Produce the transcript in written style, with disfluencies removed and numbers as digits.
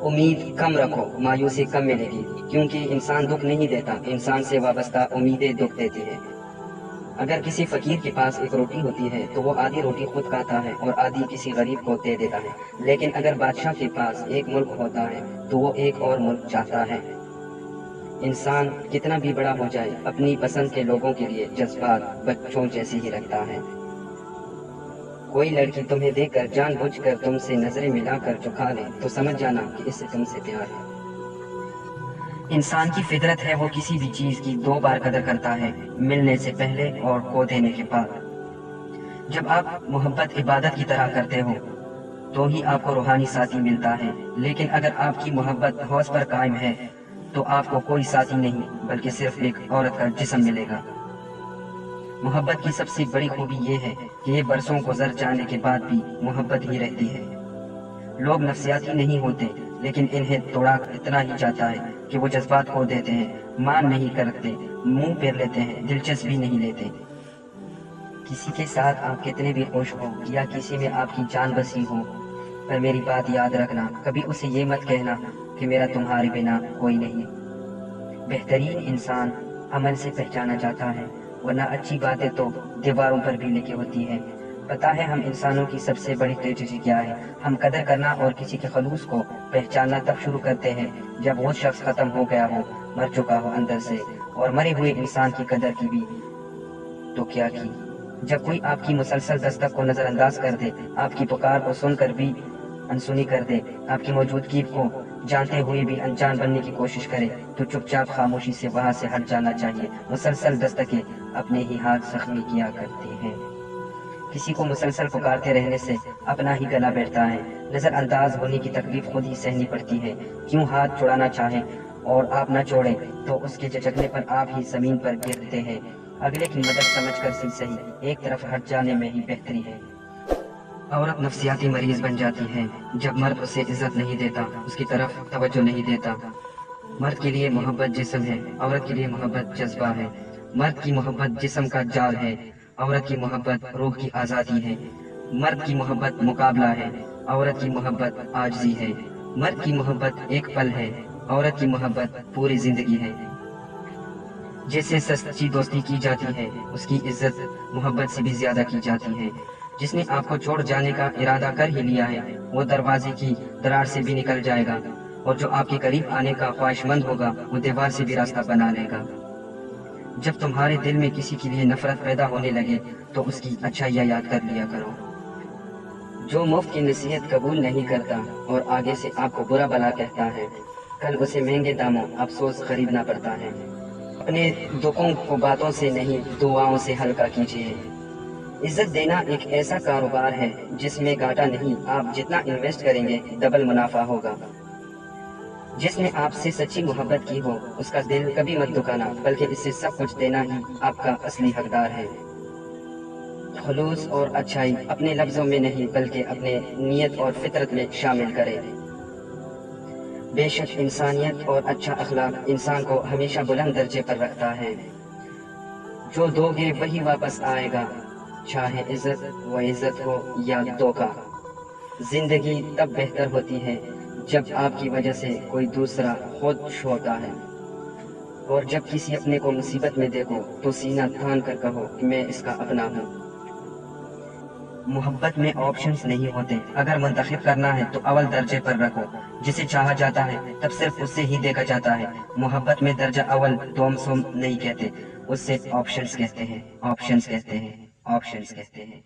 امید کم رکھو، مایوسی کم ملے گی، کیونکہ انسان دکھ نہیں دیتا، انسان سے وابستہ امیدیں دکھ دیتی ہیں۔ اگر کسی فقیر کے پاس ایک روٹی ہوتی ہے تو وہ آدھی روٹی خود کھاتا ہے اور آدھی کسی غریب کو دے دیتا ہے، لیکن اگر بادشاہ کے پاس ایک ملک ہوتا ہے تو وہ ایک اور ملک چاہتا ہے۔ انسان کتنا بھی بڑا ہو جائے، اپنی پسند کے لوگوں کے لیے جذبات بچوں جیسے ہی رکھتا ہے۔ کوئی لڑکی تمہیں دیکھ کر جان بوجھ کر تم سے نظریں ملا کر جھکا لے تو سمجھ جانا کہ اس سے تم سے پیار ہے۔ انسان کی فطرت ہے وہ کسی بھی چیز کی دو بار قدر کرتا ہے، ملنے سے پہلے اور کھو دینے کے بعد۔ جب آپ محبت عبادت کی طرح کرتے ہو تو ہی آپ کو روحانی ساتھی ملتا ہے، لیکن اگر آپ کی محبت حوث پر قائم ہے تو آپ کو کوئی ساتھی نہیں بلکہ صرف ایک عورت کا جسم ملے گا۔ محبت کی سب سے بڑی خوبی یہ ہے کہ یہ برسوں گزر جانے کے بعد بھی محبت ہی رہتی ہے۔ لوگ نفسیاتی نہیں ہوتے، لیکن انہیں توڑا اتنا ہی جاتا ہے کہ وہ جذبات کھو دیتے ہیں، مان نہیں کرتے، منہ پھیر لیتے ہیں، دلچسپی نہیں لیتے۔ کسی کے ساتھ آپ کتنے بھی خوش ہو یا کسی میں آپ کی جان بسی ہو، پر میری بات یاد رکھنا، کبھی اسے یہ مت کہنا کہ میرا تمہارے بنا کوئی نہیں۔ بہترین انسان عمل سے پہچانا جاتا ہے، ورنہ اچھی باتیں تو دیواروں پر بھی لکھی ہوتی ہیں۔ پتہ ہے ہم انسانوں کی سب سے بڑی ٹریجڈی کیا ہے؟ ہم قدر کرنا اور کسی کے خلوص کو پہچاننا تب شروع کرتے ہیں جب وہ شخص ختم ہو گیا ہو، مر چکا ہو اندر سے، اور مرے ہوئے انسان کی قدر کی بھی تو کیا کی۔ جب کوئی آپ کی مسلسل دستک کو نظر انداز کر دے، آپ کی پکار کو سن کر بھی انسنی کر دے، آپ کی موجودگی کو جانتے ہوئے بھی انجان بننے کی کوشش کرے، تو چپ چاپ خاموشی سے وہاں سے ہٹ جانا چاہیے۔ مسلسل دستکیں اپنے ہی ہاتھ زخمی کیا کرتی ہیں۔ کسی کو مسلسل پکارتے رہنے سے اپنا ہی گلا بیٹھتا ہے، نظر انداز ہونے کی تکلیف خود ہی سہنی پڑتی ہے۔ کیوں ہاتھ چھڑانا چاہیں اور آپ نہ چھوڑیں تو اس کے جھٹکنے پر آپ ہی زمین پر گرتے ہیں۔ اگلے کی مدد سمجھ کر صحیح، ایک طرف ہٹ جانے میں ہی بہتری ہے۔ عورت نفسیاتی مریض بن جاتی ہے جب مرد اسے عزت نہیں دیتا، اس کی طرف توجہ نہیں دیتا۔ مرد کے لیے محبت جسم ہے، عورت کے لیے محبت جذبہ ہے۔ مرد کی محبت جسم کا جال ہے، عورت کی محبت روح کی آزادی ہے۔ مرد کی محبت مقابلہ ہے، عورت کی محبت عاجزی ہے۔ مرد کی محبت ایک پل ہے، عورت کی محبت پوری زندگی ہے۔ جس سے سچی دوستی کی جاتی ہے اس کی عزت محبت سے بھی زیادہ کی جاتی ہے۔ جس نے آپ کو چھوڑ جانے کا ارادہ کر ہی لیا ہے وہ دروازے کی درار سے بھی نکل جائے گا، اور جو آپ کے قریب آنے کا خواہش مند ہوگا وہ دیوار سے بھی راستہ بنا لے گا۔ جب تمہارے دل میں کسی کے لیے نفرت پیدا ہونے لگے تو اس کی اچھائیاں یاد کر لیا کرو۔ جو مفت کی نصیحت قبول نہیں کرتا اور آگے سے آپ کو برا بھلا کہتا ہے، کل اسے مہنگے داموں افسوس خریدنا پڑتا ہے۔ اپنے دکھوں کو باتوں سے نہیں دعاؤں سے ہلکا کیجیے۔ عزت دینا ایک ایسا کاروبار ہے جس میں گھاٹا نہیں، آپ جتنا انویسٹ کریں گے ڈبل منافع ہوگا۔ جس نے آپ سے سچی محبت کی ہو اس کا دل کبھی مت دکھانا، بلکہ اس سے سب کچھ دینا ہی آپ کا اصلی حقدار ہے۔ خلوص اور اچھائی اپنے لفظوں میں نہیں بلکہ اپنے نیت اور فطرت میں شامل کریں۔ بے شک انسانیت اور اچھا اخلاق انسان کو ہمیشہ بلند درجے پر رکھتا ہے۔ جو دو گے وہی واپس آئے گا، چاہے عزت و عزت ہو یا دھوکہ۔ زندگی تب بہتر ہوتی ہے جب آپ کی وجہ سے کوئی دوسرا خوش ہوتا ہے، اور جب کسی اپنے کو مصیبت میں دیکھو تو سینہ تان کر کہو کہ میں اس کا اپنا ہوں۔ محبت میں آپشنز نہیں ہوتے، اگر منتخب کرنا ہے تو اول درجے پر رکھو۔ جسے چاہا جاتا ہے تب صرف اس سے ہی دیکھا جاتا ہے۔ محبت میں درجہ اول دوم سوم نہیں کہتے، اس سے آپشنز کہتے ہیں، آپشنز کہتے ہیں، آپشنز کہتے ہیں۔